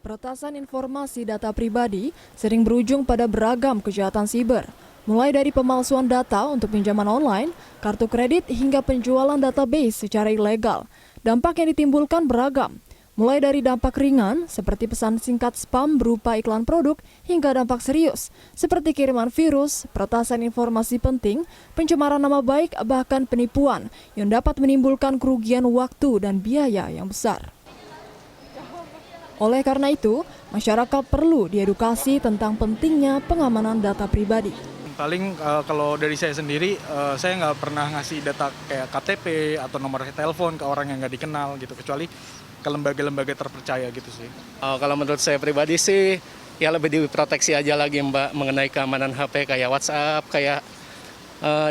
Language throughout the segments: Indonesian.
Peretasan informasi data pribadi sering berujung pada beragam kejahatan siber, mulai dari pemalsuan data untuk pinjaman online, kartu kredit, hingga penjualan database secara ilegal. Dampak yang ditimbulkan beragam, mulai dari dampak ringan seperti pesan singkat spam berupa iklan produk, hingga dampak serius seperti kiriman virus, peretasan informasi penting, pencemaran nama baik, bahkan penipuan yang dapat menimbulkan kerugian waktu dan biaya yang besar. Oleh karena itu, masyarakat perlu diedukasi tentang pentingnya pengamanan data pribadi. Paling kalau dari saya sendiri, saya nggak pernah ngasih data kayak KTP atau nomor telepon ke orang yang nggak dikenal gitu, kecuali ke lembaga-lembaga terpercaya gitu sih. Kalau menurut saya pribadi sih, ya lebih diproteksi aja lagi Mbak, mengenai keamanan HP kayak WhatsApp, kayak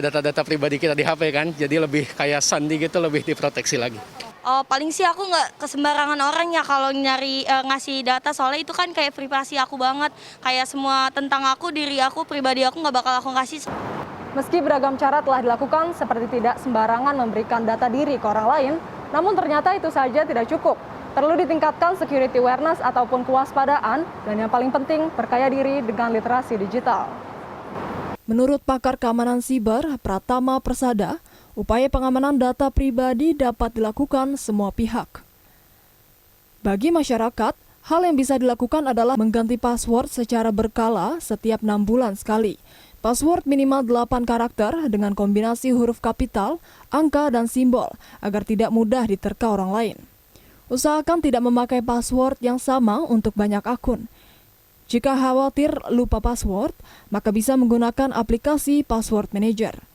data-data pribadi kita di HP kan, jadi lebih kayak sandi gitu, lebih diproteksi lagi. Paling sih aku nggak kesembarangan orang ya kalau nyari ngasih data, soalnya itu kan kayak privasi aku banget, kayak semua tentang aku, diri aku, pribadi aku nggak bakal aku kasih. Meski beragam cara telah dilakukan seperti tidak sembarangan memberikan data diri ke orang lain, namun ternyata itu saja tidak cukup. Perlu ditingkatkan security awareness ataupun kewaspadaan, dan yang paling penting perkaya diri dengan literasi digital. Menurut pakar keamanan siber Pratama Persada, upaya pengamanan data pribadi dapat dilakukan semua pihak. Bagi masyarakat, hal yang bisa dilakukan adalah mengganti password secara berkala setiap 6 bulan sekali. Password minimal 8 karakter dengan kombinasi huruf kapital, angka, dan simbol agar tidak mudah diterka orang lain. Usahakan tidak memakai password yang sama untuk banyak akun. Jika khawatir lupa password, maka bisa menggunakan aplikasi password manager.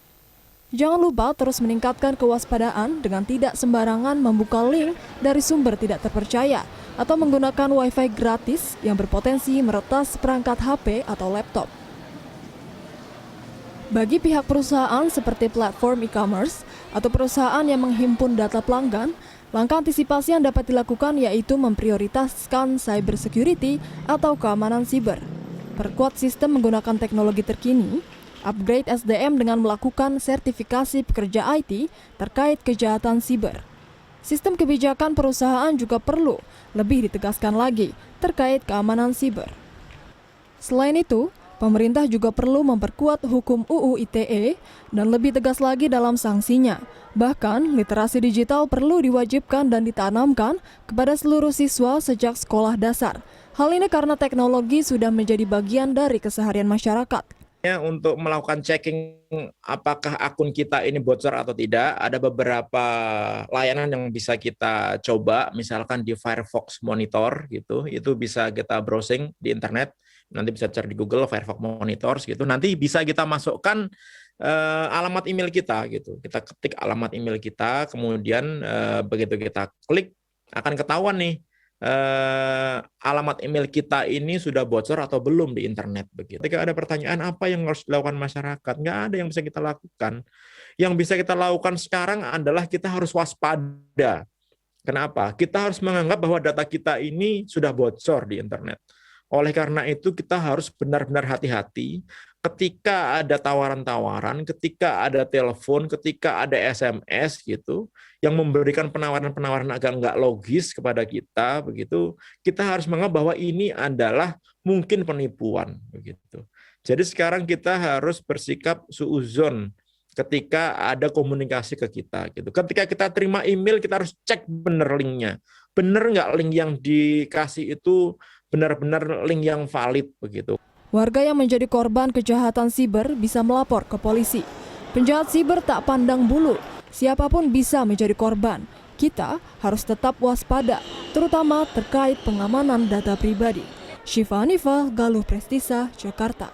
Jangan lupa terus meningkatkan kewaspadaan dengan tidak sembarangan membuka link dari sumber tidak terpercaya atau menggunakan wifi gratis yang berpotensi meretas perangkat HP atau laptop. Bagi pihak perusahaan seperti platform e-commerce atau perusahaan yang menghimpun data pelanggan, langkah antisipasi yang dapat dilakukan yaitu memprioritaskan cyber security atau keamanan siber. Perkuat sistem menggunakan teknologi terkini, upgrade SDM dengan melakukan sertifikasi pekerja IT terkait kejahatan siber. Sistem kebijakan perusahaan juga perlu lebih ditegaskan lagi terkait keamanan siber. Selain itu, pemerintah juga perlu memperkuat hukum UU ITE dan lebih tegas lagi dalam sanksinya. Bahkan, literasi digital perlu diwajibkan dan ditanamkan kepada seluruh siswa sejak sekolah dasar. Hal ini karena teknologi sudah menjadi bagian dari keseharian masyarakat. Untuk melakukan checking apakah akun kita ini bocor atau tidak, ada beberapa layanan yang bisa kita coba, misalkan di Firefox Monitor gitu, itu bisa kita browsing di internet, nanti bisa cari di Google Firefox Monitor gitu, nanti bisa kita masukkan alamat email kita gitu, kita ketik alamat email kita, kemudian begitu kita klik akan ketahuan nih alamat email kita ini sudah bocor atau belum di internet begitu. Ketika ada pertanyaan apa yang harus dilakukan masyarakat, nggak ada yang bisa kita lakukan. Yang bisa kita lakukan sekarang adalah kita harus waspada. Kenapa? Kita harus menganggap bahwa data kita ini sudah bocor di internet. Oleh karena itu kita harus benar-benar hati-hati ketika ada tawaran-tawaran, ketika ada telepon, ketika ada SMS gitu, yang memberikan penawaran-penawaran agak nggak logis kepada kita, begitu, kita harus menganggap bahwa ini adalah mungkin penipuan, begitu. Jadi sekarang kita harus bersikap suudzon ketika ada komunikasi ke kita, gitu. Ketika kita terima email, kita harus cek benar linknya, benar nggak link yang dikasih itu benar-benar link yang valid, begitu. Warga yang menjadi korban kejahatan siber bisa melapor ke polisi. Penjahat siber tak pandang bulu, siapapun bisa menjadi korban. Kita harus tetap waspada, terutama terkait pengamanan data pribadi. Syifa Hanifah, Galuh Prestisa, Jakarta.